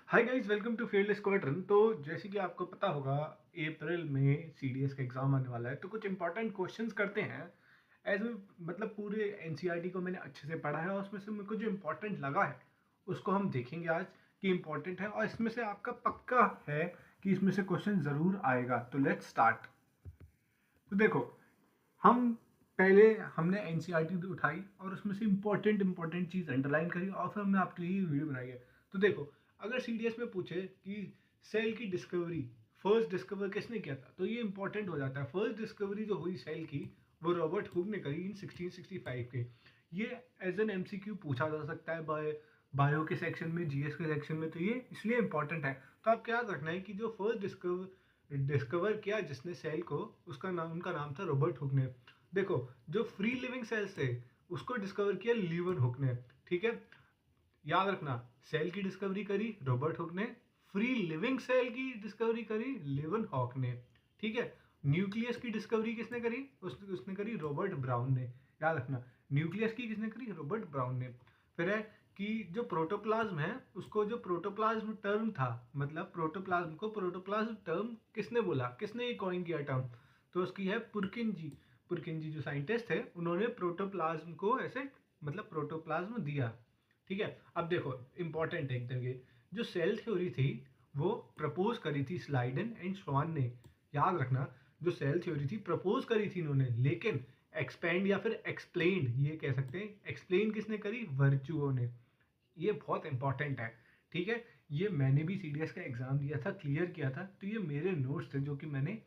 Hi guys, welcome to field squadron. तो जैसे कि आपको पता होगा, अप्रैल में सीडीएस का एग्जाम आने वाला है, तो कुछ इंपॉर्टेंट क्वेश्चंस करते हैं। एज मतलब पूरे एनसीईआरटी को मैंने अच्छे से पढ़ा है और उसमें से मेरे को जो इम्पोर्टेंट लगा है उसको हम देखेंगे आज कि इम्पोर्टेंट है, और इसमें से आपका पक्का है कि इसमें से क्वेश्चन ज़रूर आएगा। तो लेट्स स्टार्ट। तो देखो, हम पहले हमने एनसीईआरटी उठाई और उसमें से इम्पोर्टेंट चीज़ अंडरलाइन करी और फिर हमने आपके लिए वीडियो बनाई है। तो देखो, अगर सीडीएस में पूछे कि सेल की डिस्कवरी फर्स्ट डिस्कवर किसने किया था, तो ये इंपॉर्टेंट हो जाता है। फर्स्ट डिस्कवरी जो हुई सेल की, वो रॉबर्ट हुक ने करी इन 1665 के। ये एज एन एमसीक्यू पूछा जा सकता है बायो के सेक्शन में, जीएस के सेक्शन में, तो ये इसलिए इंपॉर्टेंट है। तो आपको याद रखना है कि जो फर्स्ट डिस्कवर किया जिसने सेल को, उनका नाम था रॉबर्ट हुक ने। देखो, जो फ्री लिविंग सेल्स थे उसको डिस्कवर किया लीवन हुक ने। ठीक है, याद रखना, सेल की डिस्कवरी करी रॉबर्ट हुक ने, फ्री लिविंग सेल की डिस्कवरी करी लीवन हॉक ने। ठीक है, न्यूक्लियस की डिस्कवरी किसने करी? उसने करी रॉबर्ट ब्राउन ने। याद रखना, न्यूक्लियस की किसने करी? रॉबर्ट ब्राउन ने। फिर है कि जो प्रोटोप्लाज्म है, उसको जो प्रोटोप्लाज्म टर्म था, मतलब प्रोटोप्लाज्म को प्रोटोप्लाज्म टर्म किसने बोला, किसने ये कॉइन किया टर्म? तो उसकी है पुरकिन जी जो साइंटिस्ट थे, उन्होंने प्रोटोप्लाज्म को ऐसे मतलब प्रोटोप्लाज्म दिया। ठीक है, अब देखो, इंपॉर्टेंट है एकदम ये। जो सेल थ्योरी थी वो प्रपोज करी थी स्लाइडन एंड श्वान ने। याद रखना, जो सेल थ्योरी थी प्रपोज करी थी इन्होंने, लेकिन एक्सपेंड या फिर एक्सप्लेन, ये कह सकते हैं, एक्सप्लेन किसने करी? वर्चुओ ने। ये बहुत इंपॉर्टेंट है। ठीक है, ये मैंने भी सीडीएस का एग्जाम दिया था, क्लियर किया था, तो ये मेरे नोट्स थे जो कि मैंने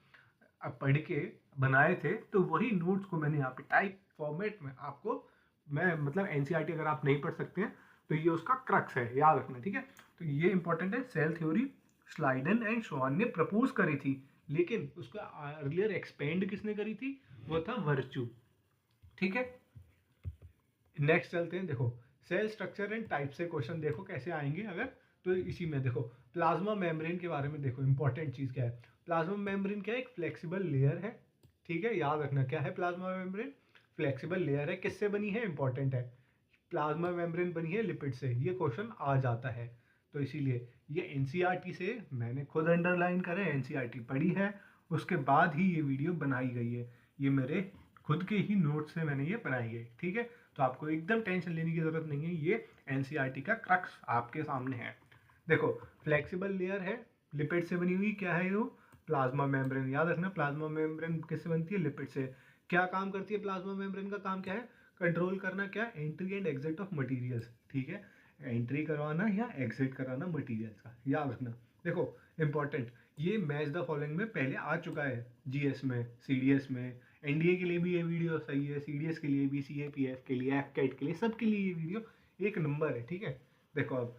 अब पढ़ के बनाए थे। तो वही नोट्स को मैंने यहाँ पे टाइप फॉर्मेट में आपको, मैं मतलब एनसीईआरटी अगर आप नहीं पढ़ सकते हैं तो ये उसका क्रक्स है, याद रखना। ठीक है, तो ये इंपॉर्टेंट है। Cell theory Schleiden and Schwann ने प्रपोज करी थी, लेकिन उसका अर्लियर एक्सपेंड किसने करी थी? वो था वर्चू। ठीक है, नेक्स्ट चलते हैं। देखो, सेल स्ट्रक्चर एंड टाइप से क्वेश्चन देखो कैसे आएंगे अगर, तो इसी में देखो, प्लाज्मा मेम्ब्रेन के बारे में देखो, इंपॉर्टेंट चीज़ क्या है। प्लाज्मा मेम्ब्रेन क्या है? एक फ्लेक्सिबल लेयर है। ठीक है, याद रखना, क्या है प्लाज्मा मेम्ब्रेन? फ्लेक्सिबल लेयर है। किससे बनी है? इंपॉर्टेंट है, प्लाज्मा मेम्ब्रेन बनी है लिपिड से। ये क्वेश्चन आ जाता है, तो इसीलिए ये एनसीईआरटी से मैंने खुद अंडरलाइन करा है, एनसीईआरटी पढ़ी है, उसके बाद ही ये वीडियो बनाई गई है। ये मेरे खुद के ही नोट से मैंने ये बनाई है। ठीक है, तो आपको एकदम टेंशन लेने की जरूरत नहीं है, ये एनसीईआरटी का क्रक्स आपके सामने है। देखो, फ्लेक्सिबल लेयर है, लिपिड से बनी हुई, क्या है वो? Plasma membrane. याद रखना, प्लाज्मा मेम्ब्रेन किससे बनती है? लिपिड से। क्या काम करती है प्लाज्मा मेम्ब्रेन का? काम क्या है? कंट्रोल करना, क्या? Entry and exit of materials. ठीक है, एंट्री करवाना या एग्जिट कराना मटेरियल्स का, याद रखना। देखो, इंपॉर्टेंट, ये मैच द फॉलोइंग में पहले आ चुका है, जीएस में, सीडीएस में। एनडीए के लिए भी ये वीडियो सही है, सीडीएस के लिए भी, सीएपीएफ के लिए, एफकेट के लिए, सबके लिए ये वीडियो एक नंबर है। ठीक है, देखो, अब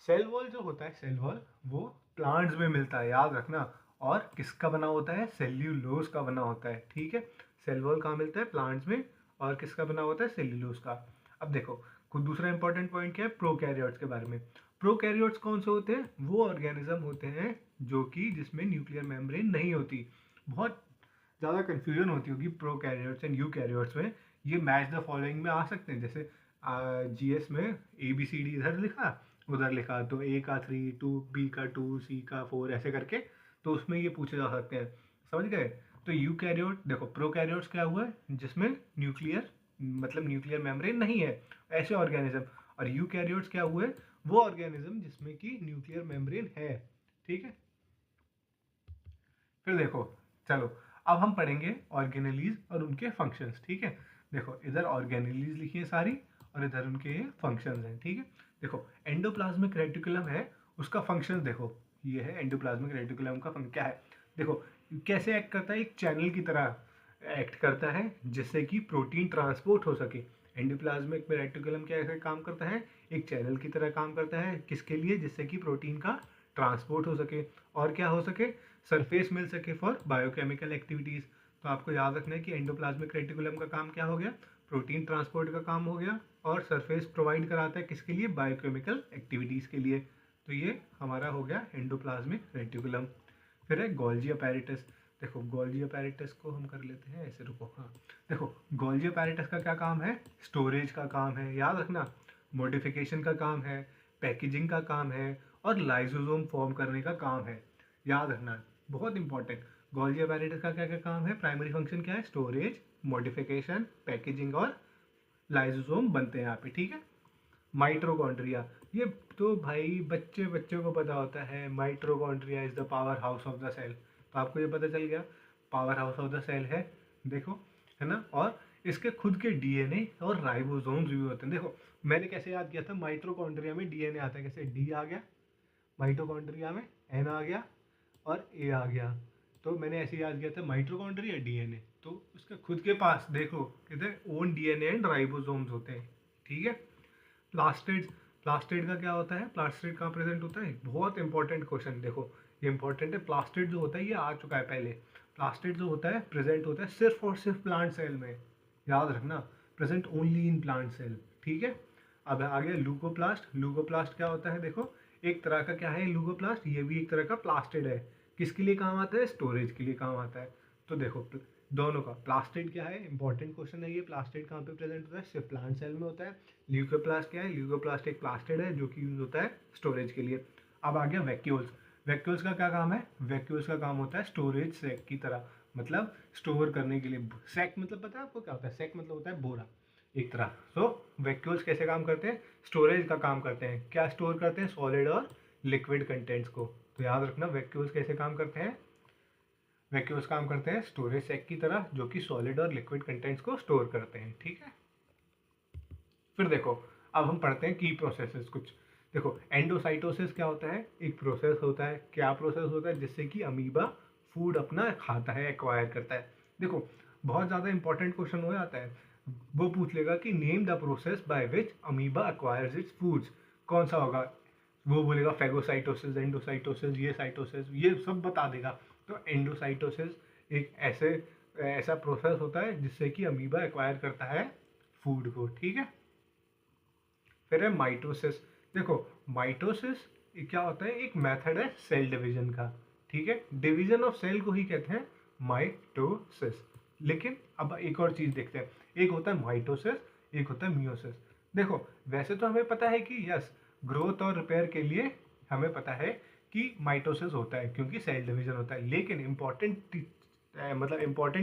सेल वॉल जो होता है, सेल वॉल वो प्लांट्स में मिलता है, याद रखना। और किसका बना होता है? सेल्यूलोज का बना होता है। ठीक है, सेल वॉल कहाँ मिलता है? प्लांट्स में। और किसका बना होता है? सेल्यूलोज का। अब देखो, कुछ दूसरा इंपॉर्टेंट पॉइंट क्या है प्रोकैरियोट्स के बारे में। प्रोकैरियोट्स कौन से होते हैं? वो ऑर्गेनिज्म होते हैं जो कि जिसमें न्यूक्लियर मेम्ब्रेन नहीं होती। बहुत ज़्यादा कन्फ्यूजन होती होगी प्रोकैरियोट्स एंड यूकैरियोट्स में। ये मैच द फॉलोइंग में आ सकते हैं, जैसे जीएस में ए बी सी डी इधर लिखा, उधर लिखा, तो ए का 3, टू बी का 2, सी का 4, ऐसे करके, तो उसमें ये पूछे जा सकते हैं। समझ गए? तो यूकैरियोट, देखो, प्रोकैरियोट्स क्या हुआ है? जिसमें न्यूक्लियर मतलब न्यूक्लियर मेम्ब्रेन नहीं है, ऐसे ऑर्गेनिज्म। और यूकैरियोट्स क्या हुए? वो ऑर्गेनिज्म जिसमें कि न्यूक्लियर मेम्ब्रेन है। ठीक है, फिर देखो, चलो अब हम पढ़ेंगे ऑर्गेनेलीज और उनके फंक्शंस। ठीक है, देखो, इधर ऑर्गेनेलीज लिखी है सारी और इधर उनके फंक्शंस हैं। ठीक है, देखो, एंडोप्लाज्मिक रेटिकुलम है, उसका फंक्शन देखो, ये है एंडोप्लाज्मिक रेटिकुलम का फंक्शन क्या है। देखो, कैसे एक्ट करता है? एक चैनल की तरह एक्ट करता है जिससे कि प्रोटीन ट्रांसपोर्ट हो सके। एंडोप्लाज्मिक रेटिकुलम क्या ऐसे काम करता है? एक चैनल की तरह काम करता है, किसके लिए? जिससे कि प्रोटीन का ट्रांसपोर्ट हो सके और क्या हो सके? सरफेस मिल सके फॉर बायोकेमिकल एक्टिविटीज़। तो आपको याद रखना है कि एंडोप्लाज्मिक रेटिकुलम का काम क्या हो गया? प्रोटीन ट्रांसपोर्ट का काम हो गया, और सरफेस प्रोवाइड कराता है किसके लिए? बायोकेमिकल एक्टिविटीज़ के लिए। तो ये हमारा हो गया एंडोप्लाज्मिक रेटिकुलम। फिर है गोल्जी अपैरेटस। देखो, गोल्जी अपैरेटस को हम कर लेते हैं ऐसे, रुको, हाँ, देखो, गोल्जी अपैरेटस का क्या काम है? स्टोरेज का काम है, याद रखना। मॉडिफिकेशन का काम है, पैकेजिंग का काम है, और लाइसोसोम फॉर्म करने का काम है। याद रखना, बहुत इंपॉर्टेंट। गोल्गी अपैरेटस का क्या क्या काम है? प्राइमरी फंक्शन क्या है? स्टोरेज, मॉडिफिकेशन, पैकेजिंग और लाइसोसोम बनते हैं यहाँ पे, ठीक है। माइटोकॉन्ड्रिया, ये तो भाई बच्चे बच्चों को पता होता है। Mitochondria is the power house of the cell, तो आपको ये पता चल गया power house of the cell है, देखो, है ना। और इसके खुद के डीएनए और राइबोसोम्स भी होते हैं। देखो मैंने कैसे याद किया था, माइटोकॉन्ड्रिया में डीएनए आता है कैसे, डी आ गया, माइटोकॉन्ड्रिया में एन आ गया और ए आ गया, तो मैंने ऐसे याद किया था माइटोकॉन्ड्रिया डीएनए। तो उसके खुद के पास देखो कहते ओन डीएनए एंड राइबोसोम्स होते हैं, ठीक है। प्लास्टिड, प्लास्टिड का क्या होता है? प्लास्टिड कहाँ प्रेजेंट होता है? बहुत इंपॉर्टेंट क्वेश्चन, देखो ये इंपॉर्टेंट है। प्लास्टिड जो होता है ये आ चुका है पहले। प्लास्टिड जो होता है प्रेजेंट होता है सिर्फ और सिर्फ प्लांट सेल में, याद रखना, present only in plant cell, ठीक है। अब आ गया लूकोप्लास्ट। लूकोप्लास्ट क्या होता है? देखो एक तरह का क्या है लूकोप्लास्ट, ये भी एक तरह का प्लास्टिड है। किसके लिए काम आता है? स्टोरेज के लिए काम आता है। तो देखो दोनों का, प्लास्टिड क्या है, इंपॉर्टेंट क्वेश्चन है ये। प्लास्टिड कहाँ पे प्रेजेंट होता है? सिर्फ प्लांट सेल में होता है। ल्यूकोप्लास्ट क्या है? ल्यूकोप्लास्ट एक प्लास्टिड है जो कि यूज होता है स्टोरेज के लिए। अब आ गया वैक्यूल्स। वैक्यूल्स का क्या काम है? वैक्यूल्स का काम होता है स्टोरेज सैक की तरह, मतलब स्टोर करने के लिए। सैक मतलब पता है आपको क्या होता है? सैक मतलब होता है बोरा एक तरह। सो वैक्यूल्स कैसे काम करते हैं? स्टोरेज का काम करते हैं। क्या स्टोर करते हैं? सॉलिड और लिक्विड कंटेंट्स को। तो याद रखना वैक्यूल्स कैसे काम करते हैं? वैक्यूल्स काम करते हैं स्टोरेज सैक की तरह, जो कि सॉलिड और लिक्विड कंटेंट्स को स्टोर करते हैं, ठीक है। फिर देखो अब हम पढ़ते हैं की प्रोसेसेस कुछ। देखो एंडोसाइटोसिस क्या होता है? एक प्रोसेस होता है। क्या प्रोसेस होता है? जिससे कि अमीबा फूड अपना खाता है, एक्वायर करता है। देखो बहुत ज़्यादा इंपॉर्टेंट क्वेश्चन हो जाता है, वो पूछ लेगा कि name the process by which amoeba acquires it's foods. कौन सा होगा? वो बोलेगा फेगोसाइटोसिस, एंडोसाइटोसिस, ये साइटोसिस, ये सब बता देगा। तो एंडोसाइटोसिस एक ऐसा प्रोसेस होता है जिससे कि अमीबा एक्वायर करता है फूड को, ठीक है। फिर है माइटोसिस। देखो माइटोसिस क्या होता है? एक मेथड है सेल डिवीजन का, ठीक है। डिवीजन ऑफ सेल को ही कहते हैं माइटोसिस। लेकिन अब एक और चीज देखते हैं, एक होता है माइटोसिस, एक होता है मियोसिस। देखो वैसे तो हमें पता है कि यस, ग्रोथ और रिपेयर के लिए हमें पता है कि माइटोसिस होता है क्योंकि सेल डिवीजन होता है। लेकिन इम्पॉर्टेंट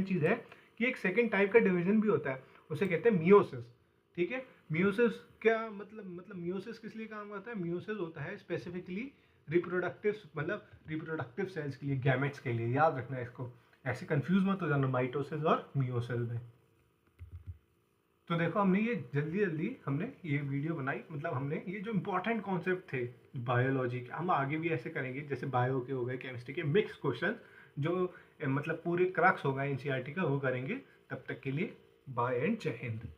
चीज है कि एक सेकेंड टाइप का डिवीजन भी होता है, उसे कहते हैं मियोसिस, ठीक है। मियोसिस क्या मतलब मियोसिस किस लिए काम करता है? मियोसिस होता है स्पेसिफिकली रिप्रोडक्टिव सेल्स के लिए, गैमेट्स के लिए। याद रखना है इसको, ऐसे कंफ्यूज मत हो जाना माइटोसिस और मियोसिस में। तो देखो हमने ये जल्दी हमने ये वीडियो बनाई, मतलब हमने ये जो इंपॉर्टेंट कॉन्सेप्ट थे बायोलॉजी के, हम आगे भी ऐसे करेंगे जैसे बायो के हो गए, केमिस्ट्री के मिक्स क्वेश्चन जो मतलब पूरे क्रक्स होगा एनसीईआरटी का, वो करेंगे। तब तक के लिए बाय एंड जय हिंद।